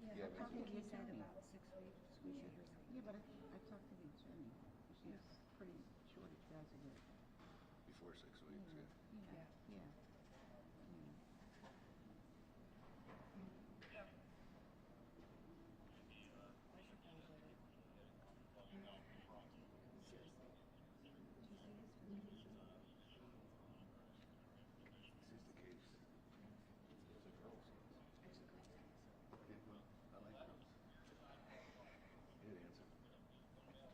Yeah, I that's think what he he said told me. about 6 weeks. We should resign. Yeah, but I talked to the attorney. She's pretty sure that you guys are good. Before 6 weeks, yeah. Yeah. Yeah. I should probably go to. Seriously. Did you see this from the cases? This is the case. Those are girls. Actually, great guys. Yeah, well, I like girls. He didn't answer. Okay.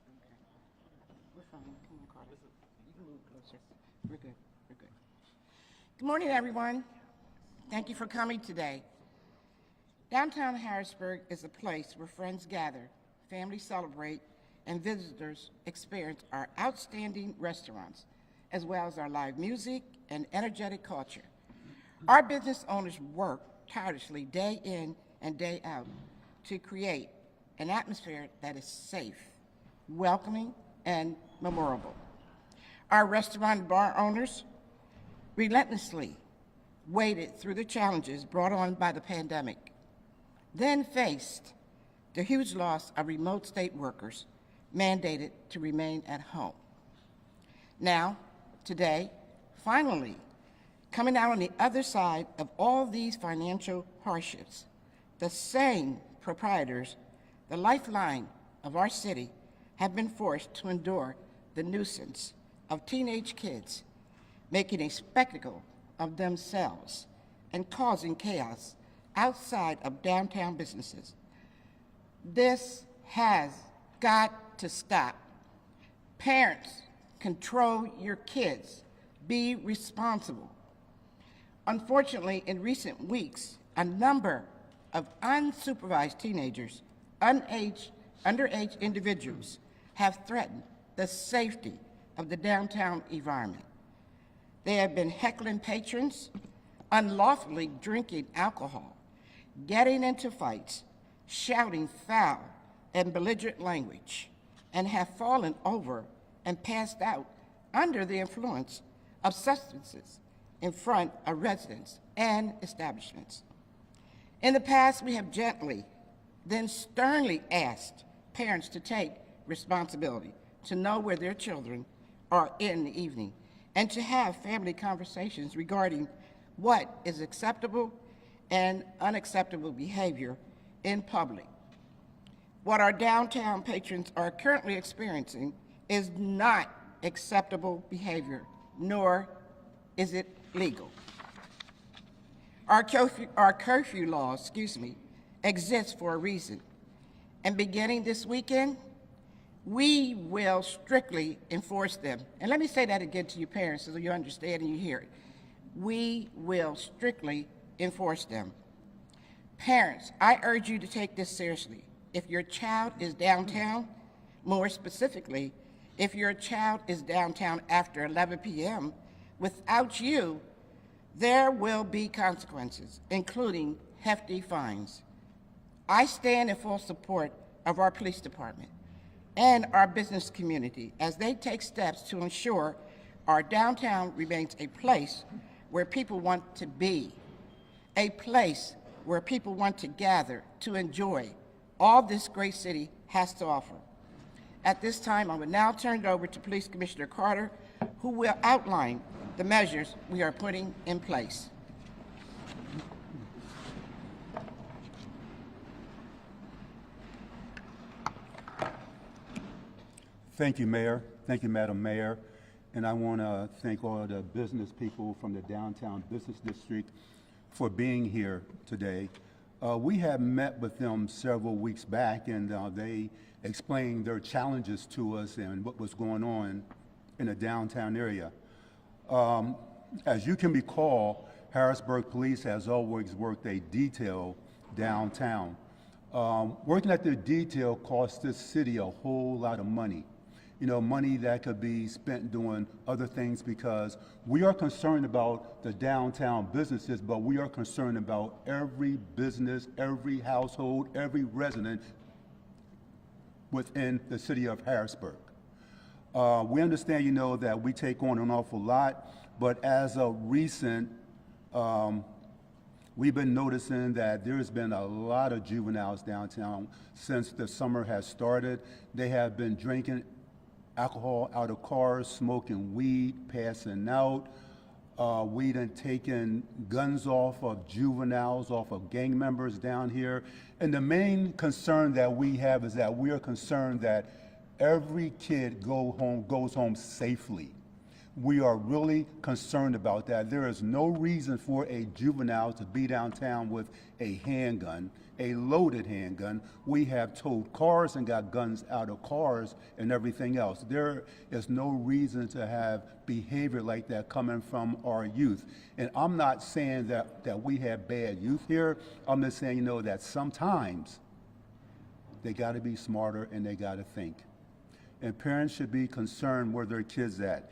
We're fine. Come on, Carter. You can move closer. We're good. We're good. Good morning, everyone. Thank you for coming today. Downtown Harrisburg is a place where friends gather, families celebrate, and visitors experience our outstanding restaurants, as well as our live music and energetic culture. Our business owners work tirelessly day in and day out to create an atmosphere that is safe, welcoming, and memorable. Our restaurant and bar owners relentlessly waded through the challenges brought on by the pandemic, then faced the huge loss of remote state workers mandated to remain at home. Now, today, finally, coming out on the other side of all these financial hardships, the same proprietors, the lifeline of our city, have been forced to endure the nuisance of teenage kids making a spectacle of themselves and causing chaos outside of downtown businesses. This has got to stop. Parents, control your kids. Be responsible. Unfortunately, in recent weeks, a number of unsupervised teenagers, underage individuals, have threatened the safety of the downtown environment. They have been heckling patrons, unlawfully drinking alcohol, getting into fights, shouting foul and belligerent language, and have fallen over and passed out under the influence of substances in front of residents and establishments. In the past, we have gently, then sternly asked parents to take responsibility, to know where their children are in the evening, and to have family conversations regarding what is acceptable and unacceptable behavior in public. What our downtown patrons are currently experiencing is not acceptable behavior, nor is it legal. Our curfew laws, exist for a reason. And beginning this weekend, we will strictly enforce them. And let me say that again to you parents so you understand and you hear it. We will strictly enforce them. Parents, I urge you to take this seriously. If your child is downtown, more specifically, if your child is downtown after 11 p.m., without you, there will be consequences, including hefty fines. I stand in full support of our police department and our business community as they take steps to ensure our downtown remains a place where people want to be, a place where people want to gather to enjoy all this great city has to offer. At this time, I will now turn it over to Police Commissioner Carter, who will outline the measures we are putting in place. Thank you, Mayor. Thank you, Madam Mayor. And I want to thank all the business people from the Downtown Business District for being here today. We have met with them several weeks back, and they explained their challenges to us and what was going on in the downtown area. As you can recall, Harrisburg Police has always worked a detail downtown. Working at the detail costs this city a whole lot of money. You know, money that could be spent doing other things, because we are concerned about the downtown businesses, but we are concerned about every business, every household, every resident within the city of Harrisburg. We understand, you know, that we take on an awful lot, but as of recent, We've been noticing that there's been a lot of juveniles downtown since the summer has started. They have been drinking alcohol out of cars, smoking weed, passing out. We done taken guns off of juveniles, off of gang members down here. And the main concern that we have is that we are concerned that every kid goes home safely. We are really concerned about that. There is no reason for a juvenile to be downtown with a handgun, a loaded handgun. We have towed cars and got guns out of cars and everything else. There is no reason to have behavior like that coming from our youth. And I'm not saying that we have bad youth here. I'm just saying, that sometimes they got to be smarter and they got to think. And parents should be concerned where their kids at.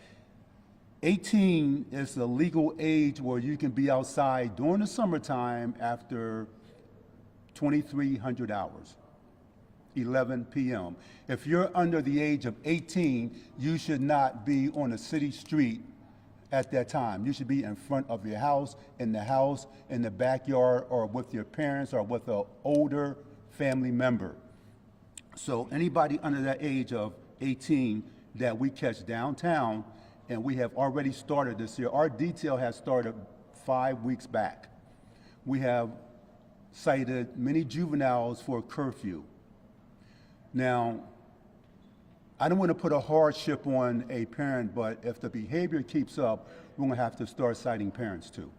18 is the legal age where you can be outside during the summertime after 2,300 hours, 11 p.m. If you're under the age of 18, you should not be on a city street at that time. You should be in front of your house, in the backyard, or with your parents or with an older family member. So anybody under that age of 18 that we catch downtown, and we have already started this year. Our detail has started 5 weeks back. We have cited many juveniles for curfew. Now, I don't want to put a hardship on a parent, but if the behavior keeps up, we're going to have to start citing parents too.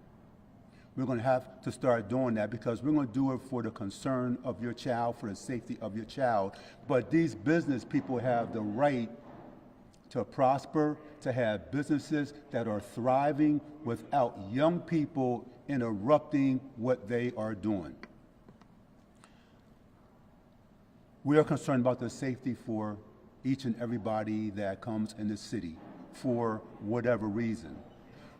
We're going to have to start doing that because we're going to do it for the concern of your child, for the safety of your child. But these business people have the right to prosper, to have businesses that are thriving without young people interrupting what they are doing. We are concerned about the safety for each and everybody that comes in the city for whatever reason.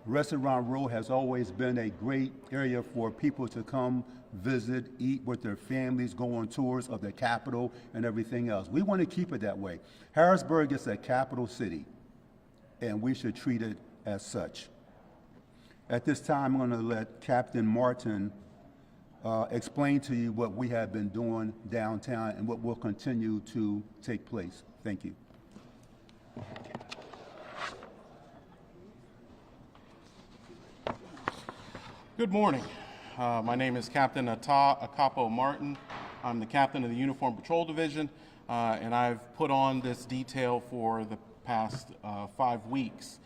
Restaurant Row has always been a great area for people to come visit, eat with their families, go on tours of the Capitol and everything else. We want to keep it that way. Harrisburg is a capital city, and we should treat it as such. At this time, I'm going to let Captain Martin explain to you what we have been doing downtown and what will continue to take place. Thank you. Good morning. My name is Captain Akapo Martin. I'm the captain of the Uniform Patrol Division, and I've put on this detail for the past 5 weeks.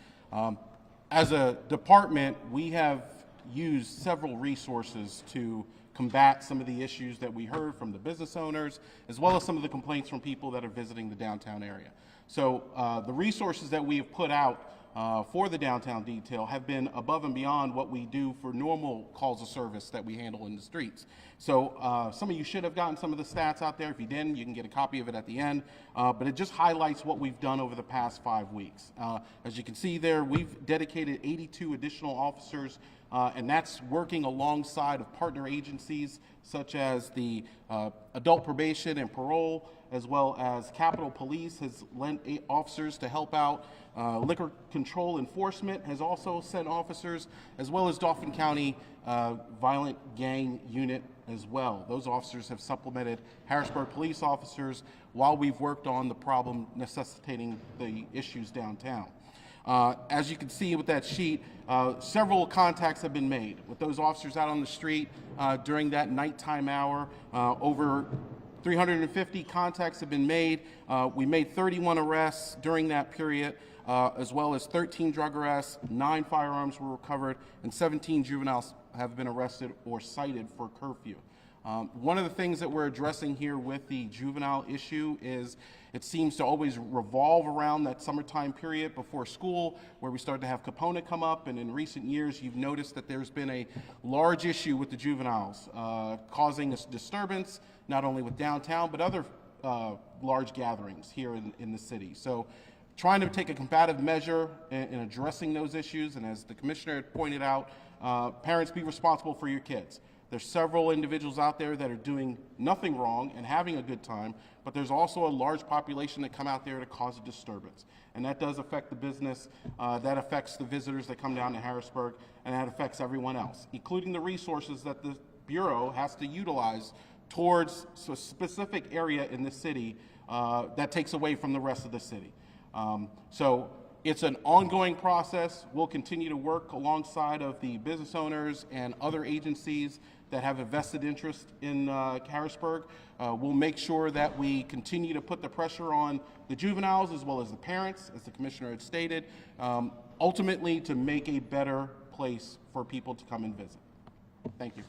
As a department, we have used several resources to combat some of the issues that we heard from the business owners, as well as some of the complaints from people that are visiting the downtown area. So the resources that we have put out for the downtown detail have been above and beyond what we do for normal calls of service that we handle in the streets. So some of you should have gotten some of the stats out there. If you didn't, you can get a copy of it at the end. But it just highlights what we've done over the past 5 weeks. As you can see there, we've dedicated 82 additional officers, and that's working alongside of partner agencies such as the Adult Probation and Parole, as well as Capitol Police has lent 8 officers to help out. Liquor Control Enforcement has also sent officers, as well as Dauphin County Violent Gang Unit as well. Those officers have supplemented Harrisburg police officers while we've worked on the problem necessitating the issues downtown. As you can see with that sheet, several contacts have been made with those officers out on the street during that nighttime hour. Over 350 contacts have been made. We made 31 arrests during that period, as well as 13 drug arrests, 9 firearms were recovered, and 17 juveniles have been arrested or cited for curfew. One of the things that we're addressing here with the juvenile issue is it seems to always revolve around that summertime period before school where we start to have Capona come up, and in recent years you've noticed that there's been a large issue with the juveniles causing a disturbance not only with downtown but other large gatherings here in the city. So trying to take a combative measure in addressing those issues, and as the commissioner had pointed out, parents, be responsible for your kids. There's several individuals out there that are doing nothing wrong and having a good time, but there's also a large population that come out there to cause a disturbance. And that does affect the business, that affects the visitors that come down to Harrisburg, and that affects everyone else, including the resources that the Bureau has to utilize towards a specific area in the city that takes away from the rest of the city. So it's an ongoing process. We'll continue to work alongside of the business owners and other agencies that have a vested interest in Harrisburg. We'll make sure that we continue to put the pressure on the juveniles as well as the parents, as the commissioner had stated, ultimately to make a better place for people to come and visit. Thank you.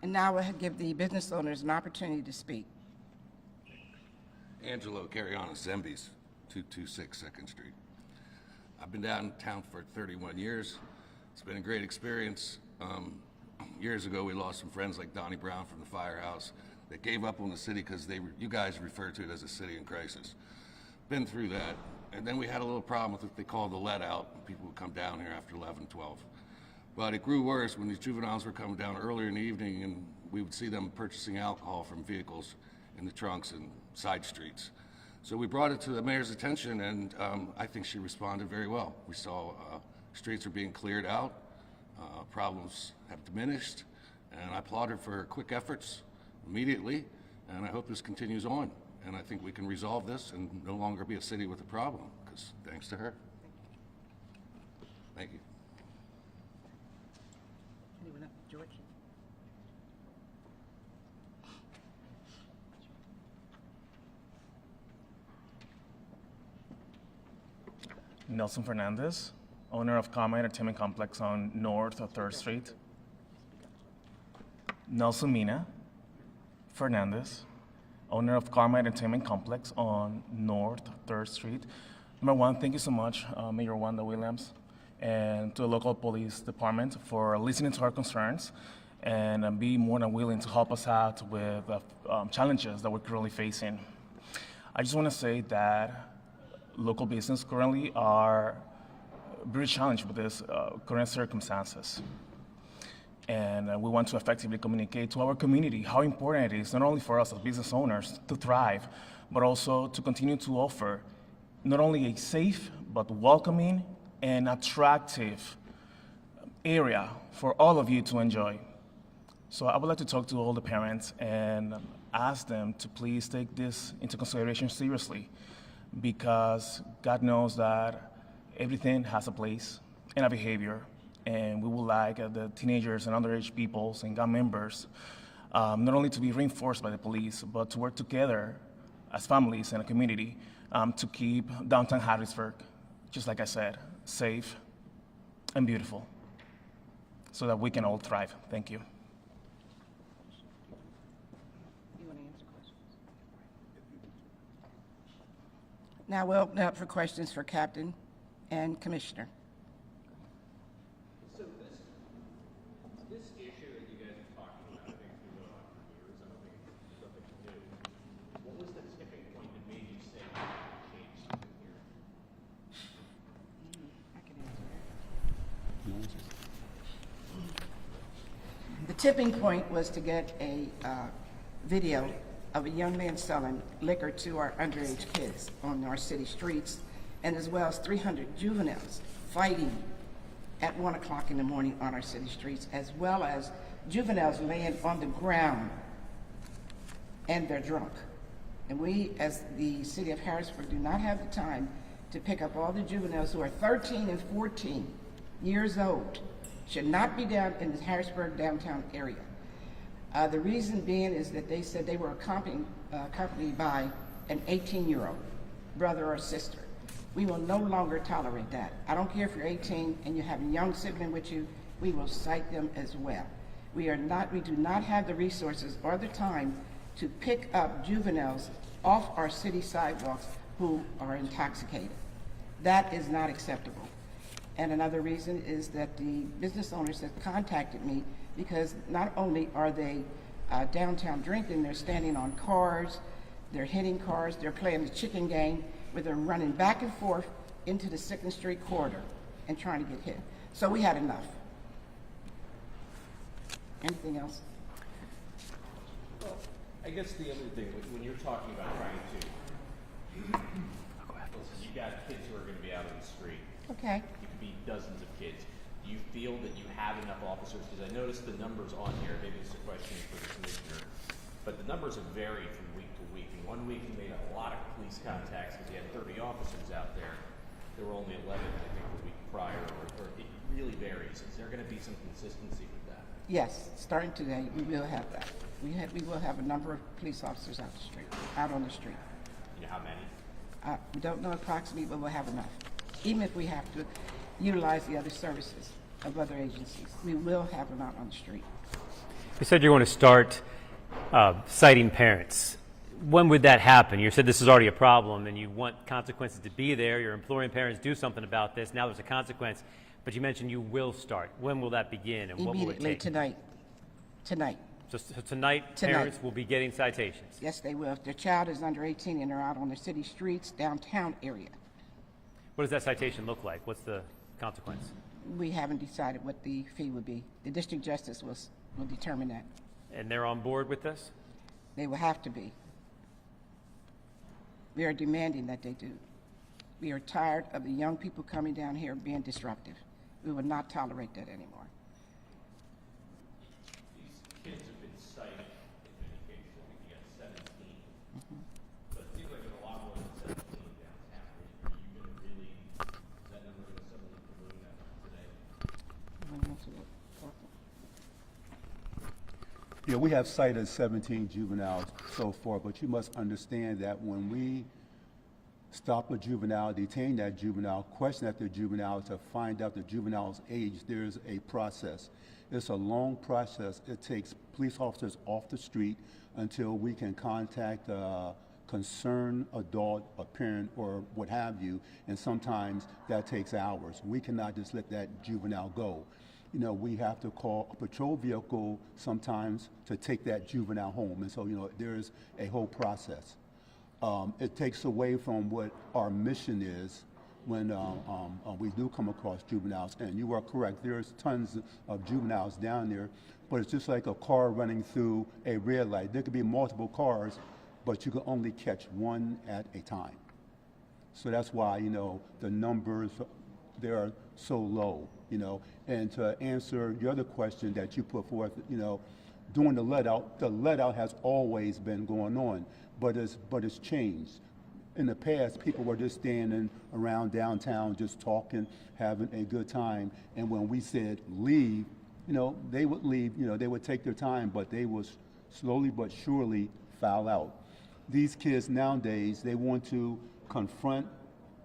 And now we'll give the business owners an opportunity to speak. Angelo Carriano Zembis, 226 2nd Street. I've been downtown for 31 years. It's been a great experience. Years ago, we lost some friends like Donnie Brown from the firehouse that gave up on the city because you guys refer to it as a city in crisis. Been through that. And then we had a little problem with what they called the let out. People would come down here after 11, 12. But it grew worse when these juveniles were coming down earlier in the evening, and we would see them purchasing alcohol from vehicles in the trunks and side streets. So we brought it to the mayor's attention, and I think she responded very well. We saw streets are being cleared out, problems have diminished, and I applaud her for her quick efforts immediately, and I hope this continues on. And I think we can resolve this and no longer be a city with a problem, because thanks to her. Thank you. Anyone else? George? Nelson Fernandez, owner of Karma Entertainment Complex on North of 3rd Street. Nelson Mina Fernandez, owner of Karma Entertainment Complex on North 3rd Street. Number one, thank you so much, Mayor Wanda Williams, and to the local police department for listening to our concerns and be more than willing to help us out with challenges that we're currently facing. I just want to say that local business currently are very challenged with this current circumstances. And we want to effectively communicate to our community how important it is, not only for us as business owners to thrive, but also to continue to offer not only a safe, but welcoming and attractive area for all of you to enjoy. So I would like to talk to all the parents and ask them to please take this into consideration seriously, because God knows that everything has a place and a behavior, and we would like the teenagers and underage peoples and gang members not only to be reinforced by the police, but to work together as families and a community to keep downtown Harrisburg, just like I said, safe and beautiful, so that we can all thrive. Thank you. You want to answer questions? Now we'll open up for questions for Captain and Commissioner. So this issue that you guys are talking about, I think it's been going on for years. I don't think it's something new. What was the tipping point that made you say you should change something here? I can answer that. The tipping point was to get a video of a young man selling liquor to our underage kids on our city streets, and as well as 300 juveniles fighting at 1 o'clock in the morning on our city streets, as well as juveniles laying on the ground and they're drunk. And we, as the city of Harrisburg, do not have the time to pick up all the juveniles who are 13 and 14 years old, should not be down in the Harrisburg downtown area. The reason being is that they said they were accompanied by an 18-year-old brother or sister. We will no longer tolerate that. I don't care if you're 18 and you have a young sibling with you, we will cite them as well. We do not have the resources or the time to pick up juveniles off our city sidewalks who are intoxicated. That is not acceptable. And another reason is that the business owners have contacted me because not only are they downtown drinking, they're standing on cars, they're hitting cars, they're playing the chicken game where they're running back and forth into the 2nd Street corridor and trying to get hit. So we had enough. Anything else? Well, I guess the other thing, when you're talking about trying to, listen, you've got kids who are going to be out on the street. Okay. It could be dozens of kids. Do you feel that you have enough officers? Because I noticed the numbers on here, maybe it's a question for the commissioner, but the numbers have varied from week to week. And one week you made a lot of police contacts because you had 30 officers out there. There were only 11, I think, the week prior, or it really varies. Is there going to be some consistency with that? Yes, starting today, we will have that. We will have a number of police officers out on the street. You know how many? We don't know approximately, but we'll have enough. Even if we have to utilize the other services of other agencies, we will have them out on the street. You said you're going to start citing parents. When would that happen? You said this is already a problem and you want consequences to be there. You're imploring parents to do something about this. Now there's a consequence, but you mentioned you will start. When will that begin and what will it Immediately take? tonight. So tonight, parents will be getting citations. Yes, they will. If their child is under 18 and they're out on the city streets, downtown area. What does that citation look like? What's the consequence? We haven't decided what the fee would be. The district justice will determine that. And they're on board with this? They will have to be. We are demanding that they do. We are tired of the young people coming down here being disruptive. We will not tolerate that anymore. These kids have been cited in many cases. I think you got 17. But it seems like there's a lot more than 17 downtown. Are you going to really, is that number going to suddenly balloon today? Yeah, we have cited 17 juveniles so far, but you must understand that when we stop a juvenile, detain that juvenile, question that the juvenile to find out the juvenile's age, there's a process. It's a long process. It takes police officers off the street until we can contact a concerned adult, a parent, or what have you, and sometimes that takes hours. We cannot just let that juvenile go. You know, we have to call a patrol vehicle sometimes to take that juvenile home. And so, you know, there's a whole process. It takes away from what our mission is when we do come across juveniles. And you are correct, there's tons of juveniles down there, but it's just like a car running through a red light. There could be multiple cars, but you can only catch one at a time. So that's why, you know, the numbers, they are so low, you know. And to answer your other question that you put forth, you know, during the let out has always been going on, but it's changed. In the past, people were just standing around downtown, just talking, having a good time. And when we said leave, you know, they would leave, you know, they would take their time, but they would slowly but surely foul out. These kids nowadays, they want to confront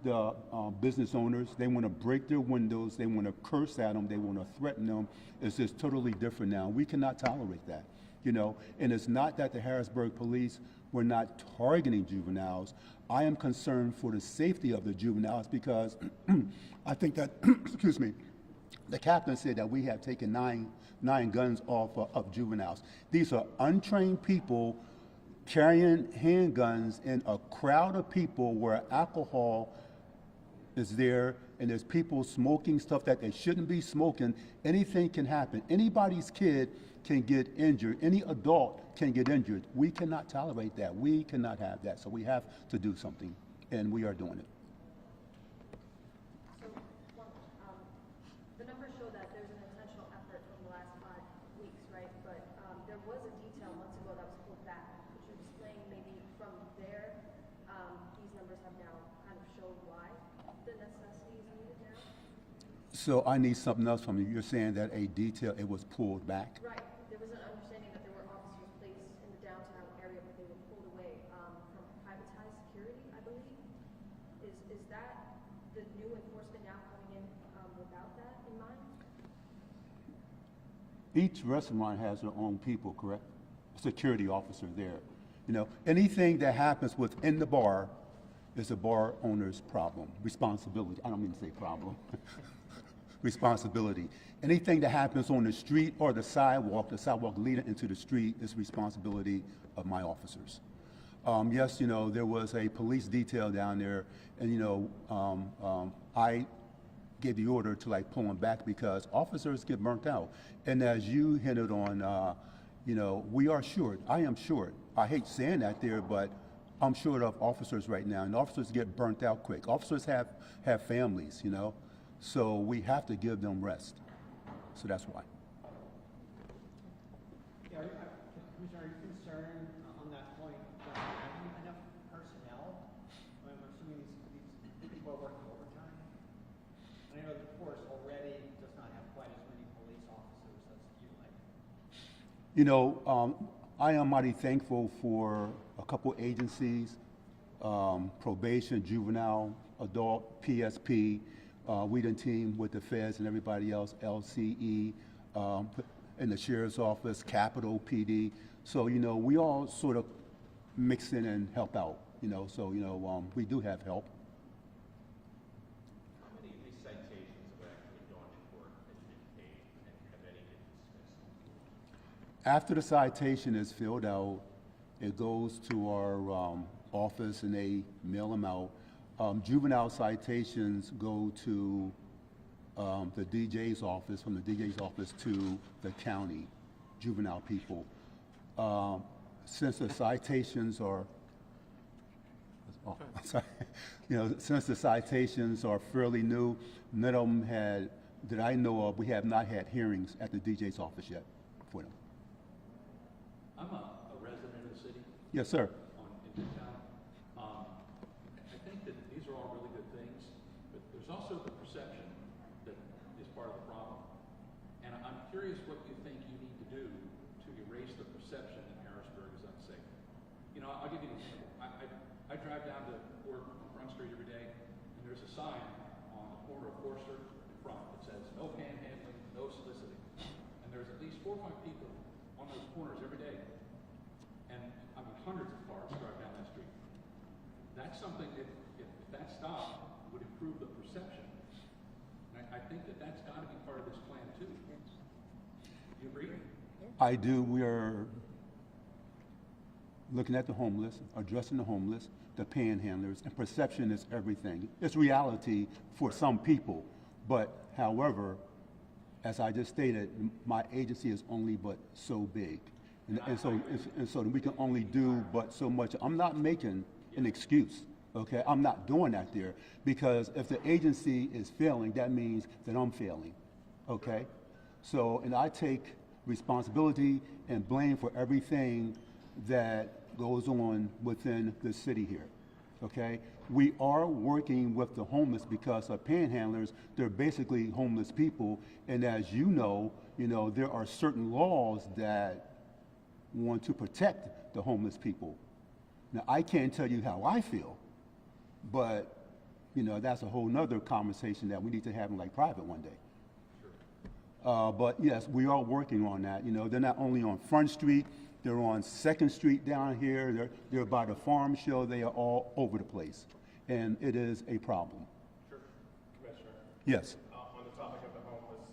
the business owners. They want to break their windows. They want to curse at them. They want to threaten them. It's just totally different now. We cannot tolerate that, you know. And it's not that the Harrisburg police were not targeting juveniles. I am concerned for the safety of the juveniles because I think that, excuse me, the captain said that we have taken nine guns off of juveniles. These are untrained people carrying handguns in a crowd of people where alcohol is there and there's people smoking stuff that they shouldn't be smoking. Anything can happen. Anybody's kid can get injured. Any adult can get injured. We cannot tolerate that. We cannot have that. So we have to do something, and we are doing it. So, the numbers show that there's an intentional effort from the last 5 weeks, right? But there was a detail months ago that was pulled back. Could you explain maybe from there, these numbers have now kind of showed why the necessity is needed now? So I need something else from you. You're saying that a detail, it was pulled back? Right. There was an understanding that there were officers placed in the downtown area, but they were pulled away from privatized security, I believe. Is that the new enforcement now coming in without that in mind? Each restaurant has their own people, correct? Security officer there. You know, anything that happens within the bar is a bar owner's problem, responsibility. I don't mean to say problem. Responsibility. Anything that happens on the street or the sidewalk leading into the street is responsibility of my officers. Yes, you know, there was a police detail down there, and you know, I gave the order to like pull them back because officers get burnt out. And as you hinted on, you know, we are short. I am short. I hate saying that there, but I'm short of officers right now, and officers get burnt out quick. Officers have families, you know, so we have to give them rest. So that's why. Yeah, Commissioner, are you concerned on that point about having enough personnel? I'm assuming these people are working overtime. And I know the force already does not have quite as many police officers as you like. You know, I am mighty thankful for a couple agencies, probation, juvenile, adult, PSP. We done team with the feds and everybody else, LCE, in the sheriff's office, Capitol PD. So, you know, we all sort of mix in and help out, you know, so, you know, we do have help. How many of these citations have actually gone to court and been paid, and have any been dismissed? After the citation is filled out, it goes to our office and they mail them out. Juvenile citations go to the DJ's office, from the DJ's office to the county juvenile people. Since the citations are, oh, I'm sorry, you know, since the citations are fairly new, none of them had, that I know of, we have not had hearings at the DJ's office yet for them. I'm a resident of the city Yes, sir. in Midtown. I think that these are all really good things, but there's also the perception that is part of the problem. And I'm curious what you think you need to do to erase the perception that Harrisburg is unsafe. You know, I'll give you an example. I drive down to work on Front Street every day, and there's a sign on the corner of Forster in front that says, no panhandling, no soliciting. And there's at least 4 or 5 people on those corners every day. And I mean, hundreds of cars drive down that street. That's something that, if that stopped, would improve the perception. And I think that that's got to be part of this plan too. Do you agree? I do. We are looking at the homeless, addressing the homeless, the panhandlers, and perception is everything. It's reality for some people, but however, as I just stated, my agency is only but so big. And so we can only do but so much. I'm not making an excuse, okay? I'm not doing that there, because if the agency is failing, that means that I'm failing, okay? So, and I take responsibility and blame for everything that goes on within the city here, okay? We are working with the homeless because of panhandlers. They're basically homeless people, and as you know, there are certain laws that want to protect the homeless people. Now, I can't tell you how I feel, but, that's a whole nother conversation that we need to have in like private one day. But yes, we are working on that. They're not only on Front Street, they're on 2nd Street down here, they're by the farm show, they are all over the place. And it is a problem. Sure. Commissioner. Yes. On the topic of the homeless,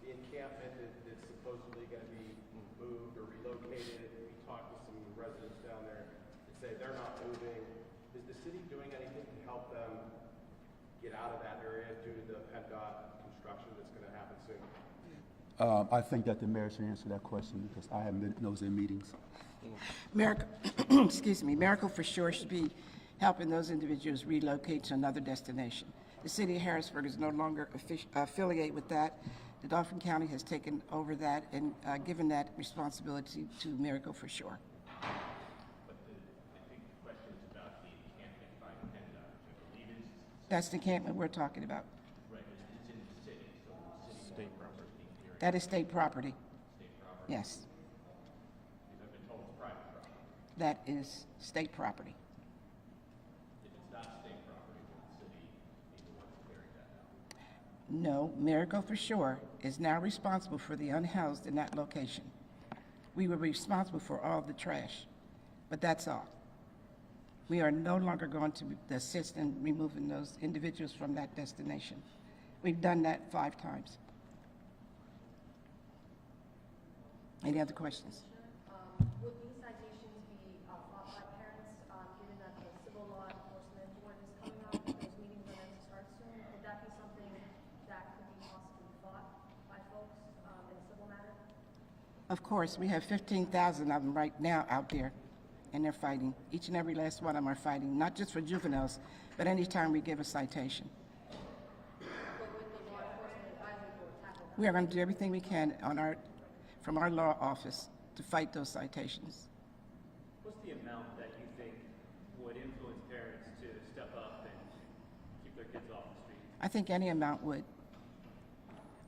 the encampment is supposedly going to be moved or relocated. We talked to some residents down there that say they're not moving. Is the city doing anything to help them get out of that area due to the PennDOT construction that's going to happen soon? I think that the mayor should answer that question because I haven't been in those meetings. Excuse me, Miracle for sure should be helping those individuals relocate to another destination. The city of Harrisburg is no longer affiliated with that. The Dauphin County has taken over that and given that responsibility to Miracle for sure. But I think the question is about the encampment by PennDOT, which I believe is. That's the encampment we're talking about. Right, it's in the city, so the city. State property. That is state property. State property. Yes, Because I've been told it's private property. that is state property. If it's not state property, will the city be the one to carry that out? No, Miracle for sure is now responsible for the unhoused in that location. We were responsible for all the trash, but that's all. We are no longer going to assist in removing those individuals from that destination. We've done that 5 times. Any other questions? Would these citations be fought by parents, given that the civil law enforcement board is coming up and those meetings are meant to start soon? Would that be something that Of course, we have 15,000 of them right now out there, and they're fighting. Each and every last one of them are fighting, not just for juveniles, but anytime we give a citation. We are going to do everything we can from our law office to fight those citations. What's the amount that you think would influence parents to step up and keep their kids off the street? I think any amount would.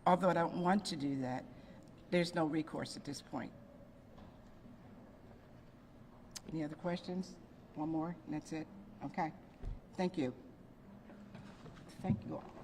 Although I don't want to do that, there's no recourse at this point. Any other questions? One more, and that's it? Okay. Thank you. Thank you all.